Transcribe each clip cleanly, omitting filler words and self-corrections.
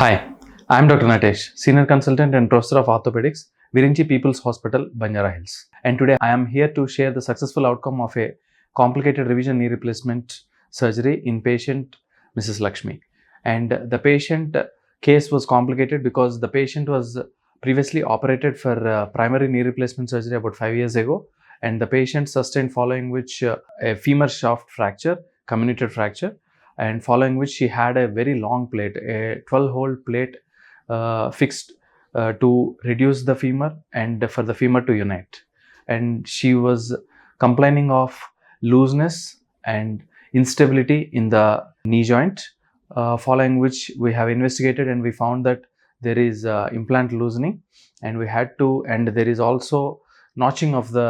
Hi, I am Dr. Natesh, Senior Consultant and Professor of Orthopedics, Virinchi People's Hospital, Banjara Hills. And today I am here to share the successful outcome of a complicated revision knee replacement surgery in patient Mrs. Lakshmi. And the patient case was complicated because the patient was previously operated for primary knee replacement surgery about 5 years ago. And the patient sustained following which a femur shaft fracture, comminuted fracture, and following which she had a very long plate, a 12-hole plate fixed to reduce the femur and for the femur to unite. And she was complaining of looseness and instability in the knee joint, following which we have investigated and we found that there is implant loosening, and there is also notching of the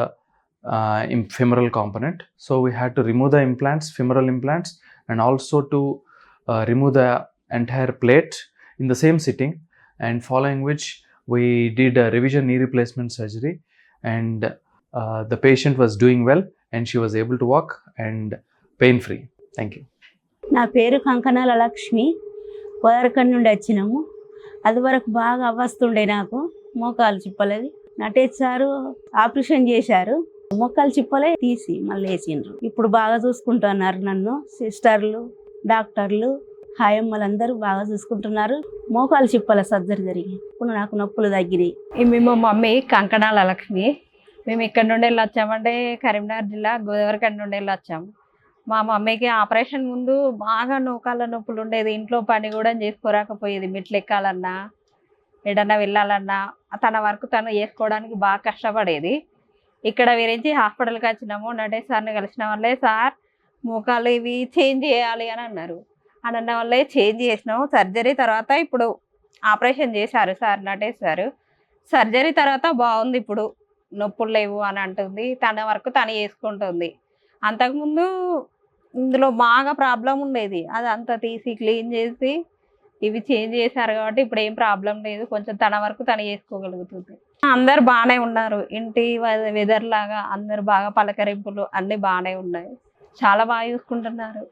femoral component. So we had to remove the implants, femoral implants, and also to remove the entire plate in the same sitting, and following which we did a revision knee replacement surgery, and the patient was doing well and she was able to walk and pain free. Thank you. నా పేరు కంకణాల లక్ష్మి. కోదరకండి నుండి వచ్చినాము. అది వరకు బాగా అవ్వస్తుండే నాకు మోకాలు చిప్పలది. Natesh sir operation చేశారు. మోకాలు చిప్పలే తీసి మళ్ళీ వేసిండ్రు. ఇప్పుడు బాగా చూసుకుంటున్నారు నన్ను. సిస్టర్లు, డాక్టర్లు, హాయమ్మలందరూ బాగా చూసుకుంటున్నారు. మోకాలు చిప్పల సర్జరీ జరిగి ఇప్పుడు నాకు నొప్పులు తగ్గినాయి. మేము మమ్మీ కంకణాల లక్ష్మి. మేము ఇక్కడ నుండి వెళ్ళి వచ్చామంటే కరీంనగర్ జిల్లా గోదావరికండి నుండి వెళ్ళి వచ్చాము. మా మమ్మీకి ఆపరేషన్ ముందు బాగా నోకాళ్ళ నొప్పులు ఉండేది. ఇంట్లో పని కూడా చేసుకోరాకపోయేది. మెట్లు ఎక్కాలన్నా ఎడన్నా వెళ్ళాలన్నా తన వరకు తను చేసుకోవడానికి బాగా కష్టపడేది. ఇక్కడ విరించి హాస్పిటల్కి వచ్చినాము. నటేష్ సార్ని కలిసిన వాళ్ళే, సార్ మోకాలు ఇవి చేంజ్ చేయాలి అని అన్నారు. అని అన్న వాళ్ళే చేంజ్ చేసినాము. సర్జరీ తర్వాత ఇప్పుడు ఆపరేషన్ చేశారు సార్ నటేష్ సారు. సర్జరీ తర్వాత బాగుంది, ఇప్పుడు నొప్పులు లేవు అని అంటుంది. తన వరకు తను చేసుకుంటుంది. అంతకుముందు ఇందులో బాగా ప్రాబ్లం ఉండేది. అది అంతా తీసి క్లీన్ చేసి ఇవి చేంజ్ చేశారు కాబట్టి ఇప్పుడు ఏం ప్రాబ్లం లేదు. కొంచెం తన వరకు తను చేసుకోగలుగుతుంది. అందరు బాగానే ఉన్నారు. ఇంటి వెదర్ లాగా అందరు బాగా పలకరింపులు అన్నీ బాగానే ఉన్నాయి. చాలా బాగా చూసుకుంటున్నారు.